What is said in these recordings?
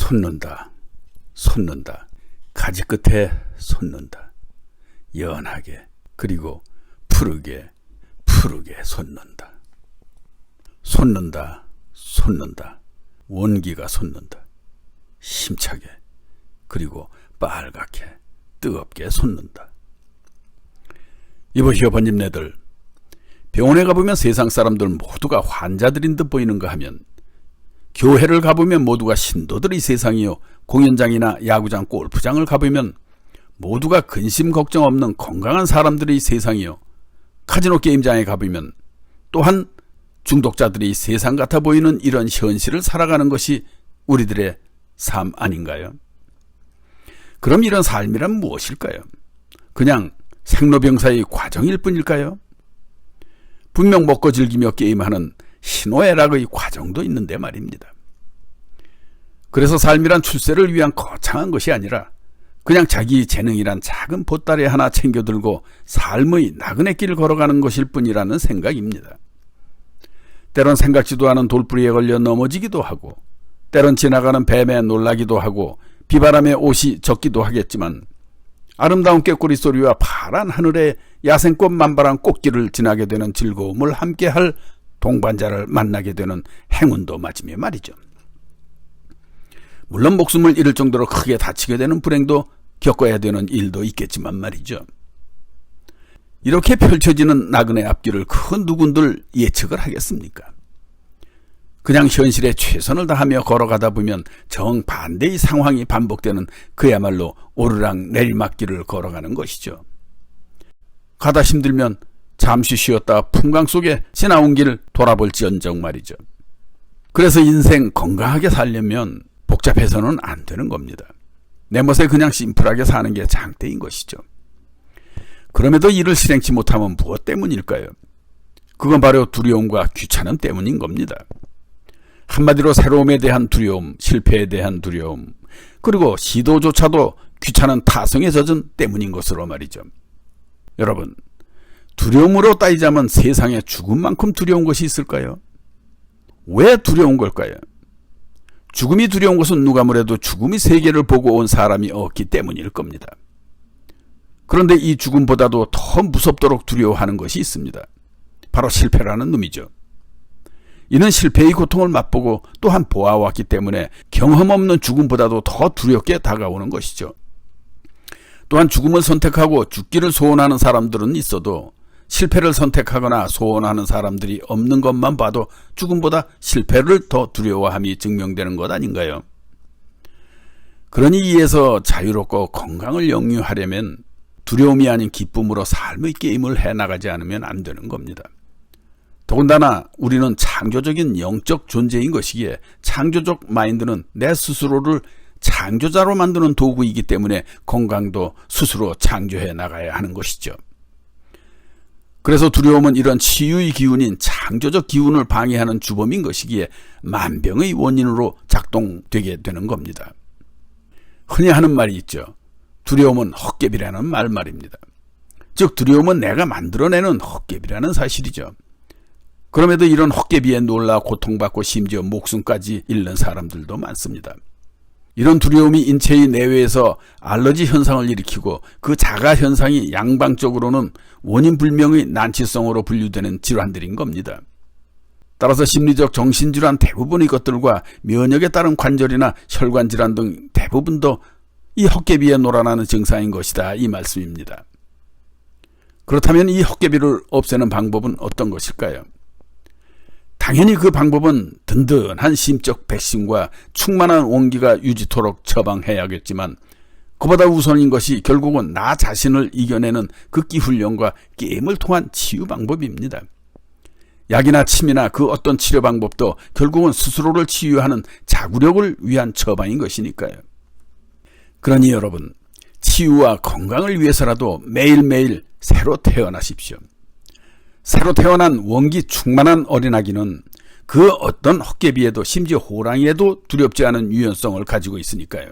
솟는다, 솟는다. 가지 끝에 솟는다. 연하게, 그리고 푸르게, 푸르게 솟는다. 솟는다, 솟는다. 원기가 솟는다. 힘차게, 그리고 빨갛게, 뜨겁게 솟는다. 이보시오 번집내들, 병원에 가보면 세상 사람들 모두가 환자들인 듯 보이는가 하면, 교회를 가보면 모두가 신도들의 세상이요, 공연장이나 야구장, 골프장을 가보면 모두가 근심 걱정 없는 건강한 사람들의 세상이요, 카지노 게임장에 가보면 또한 중독자들이 세상 같아 보이는 이런 현실을 살아가는 것이 우리들의 삶 아닌가요? 그럼 이런 삶이란 무엇일까요? 그냥 생로병사의 과정일 뿐일까요? 분명 먹고 즐기며 게임하는 희노애락의 과정도 있는데 말입니다. 그래서 삶이란 출세를 위한 거창한 것이 아니라 그냥 자기 재능이란 작은 보따리 하나 챙겨들고 삶의 나그네 길을 걸어가는 것일 뿐이라는 생각입니다. 때론 생각지도 않은 돌부리에 걸려 넘어지기도 하고, 때론 지나가는 뱀에 놀라기도 하고, 비바람에 옷이 젖기도 하겠지만, 아름다운 꾀꼬리 소리와 파란 하늘에 야생꽃 만발한 꽃길을 지나게 되는 즐거움을 함께할 동반자를 만나게 되는 행운도 맞으며 말이죠. 물론 목숨을 잃을 정도로 크게 다치게 되는 불행도 겪어야 되는 일도 있겠지만 말이죠. 이렇게 펼쳐지는 나그네 앞길을 그 누군들 예측을 하겠습니까? 그냥 현실에 최선을 다하며 걸어가다 보면 정반대의 상황이 반복되는 그야말로 오르락 내리막길을 걸어가는 것이죠. 가다 힘들면 잠시 쉬었다 풍광 속에 지나온 길 돌아볼지언정 말이죠. 그래서 인생 건강하게 살려면 복잡해서는 안 되는 겁니다. 내 멋에 그냥 심플하게 사는 게 장대인 것이죠. 그럼에도 이를 실행치 못하면 무엇 때문일까요? 그건 바로 두려움과 귀찮음 때문인 겁니다. 한마디로 새로움에 대한 두려움, 실패에 대한 두려움, 그리고 시도조차도 귀찮은 타성에 젖은 때문인 것으로 말이죠. 여러분, 두려움으로 따지자면 세상에 죽음만큼 두려운 것이 있을까요? 왜 두려운 걸까요? 죽음이 두려운 것은 누가 뭐래도 죽음의 세계를 보고 온 사람이 없기 때문일 겁니다. 그런데 이 죽음보다도 더 무섭도록 두려워하는 것이 있습니다. 바로 실패라는 놈이죠. 이는 실패의 고통을 맛보고 또한 보아왔기 때문에 경험 없는 죽음보다도 더 두렵게 다가오는 것이죠. 또한 죽음을 선택하고 죽기를 소원하는 사람들은 있어도 실패를 선택하거나 소원하는 사람들이 없는 것만 봐도 죽음보다 실패를 더 두려워함이 증명되는 것 아닌가요? 그러니 이에서 자유롭고 건강을 영유하려면 두려움이 아닌 기쁨으로 삶의 게임을 해나가지 않으면 안 되는 겁니다. 더군다나 우리는 창조적인 영적 존재인 것이기에 창조적 마인드는 내 스스로를 창조자로 만드는 도구이기 때문에 건강도 스스로 창조해 나가야 하는 것이죠. 그래서 두려움은 이런 치유의 기운인 창조적 기운을 방해하는 주범인 것이기에 만병의 원인으로 작동되게 되는 겁니다. 흔히 하는 말이 있죠. 두려움은 헛개비라는 말입니다. 즉 두려움은 내가 만들어내는 헛개비라는 사실이죠. 그럼에도 이런 헛개비에 놀라 고통받고 심지어 목숨까지 잃는 사람들도 많습니다. 이런 두려움이 인체의 내외에서 알러지 현상을 일으키고 그 자가 현상이 양방적으로는 원인불명의 난치성으로 분류되는 질환들인 겁니다. 따라서 심리적 정신질환 대부분의 것들과 면역에 따른 관절이나 혈관질환 등 대부분도 이 헛개비에 놀아나는 증상인 것이다 이 말씀입니다. 그렇다면 이 헛개비를 없애는 방법은 어떤 것일까요? 당연히 그 방법은 든든한 심적 백신과 충만한 원기가 유지토록 처방해야겠지만 그보다 우선인 것이 결국은 나 자신을 이겨내는 극기 훈련과 게임을 통한 치유 방법입니다. 약이나 침이나 그 어떤 치료 방법도 결국은 스스로를 치유하는 자구력을 위한 처방인 것이니까요. 그러니 여러분, 치유와 건강을 위해서라도 매일매일 새로 태어나십시오. 새로 태어난 원기 충만한 어린아기는 그 어떤 헛개비에도 심지어 호랑이에도 두렵지 않은 유연성을 가지고 있으니까요.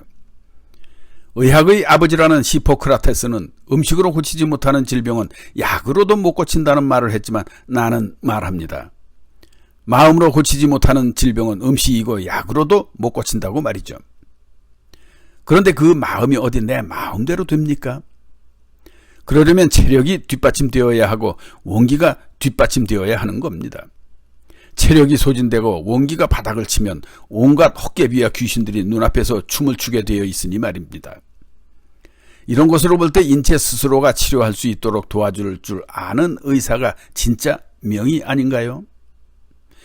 의학의 아버지라는 히포크라테스는 음식으로 고치지 못하는 질병은 약으로도 못 고친다는 말을 했지만 나는 말합니다. 마음으로 고치지 못하는 질병은 음식이고 약으로도 못 고친다고 말이죠. 그런데 그 마음이 어디 내 마음대로 됩니까? 그러려면 체력이 뒷받침되어야 하고 원기가 뒷받침되어야 하는 겁니다. 체력이 소진되고 원기가 바닥을 치면 온갖 헛개비와 귀신들이 눈앞에서 춤을 추게 되어 있으니 말입니다. 이런 것으로 볼 때 인체 스스로가 치료할 수 있도록 도와줄 줄 아는 의사가 진짜 명의 아닌가요?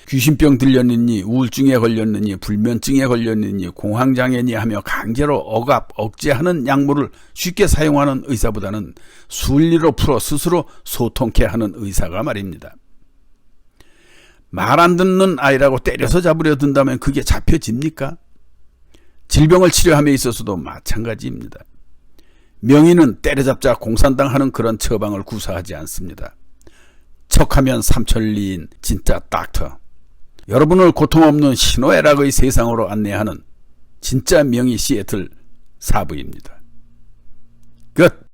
귀신병 들렸느니 우울증에 걸렸느니 불면증에 걸렸느니 공황장애니 하며 강제로 억제하는 약물을 쉽게 사용하는 의사보다는 순리로 풀어 스스로 소통케 하는 의사가 말입니다. 말 안 듣는 아이라고 때려서 잡으려 든다면 그게 잡혀집니까? 질병을 치료함에 있어서도 마찬가지입니다. 명의는 때려잡자 공산당하는 그런 처방을 구사하지 않습니다. 척하면 삼천리인 진짜 닥터. 여러분을 고통 없는 신호애락의 세상으로 안내하는 진짜 명의 시애틀 사부입니다. 끝.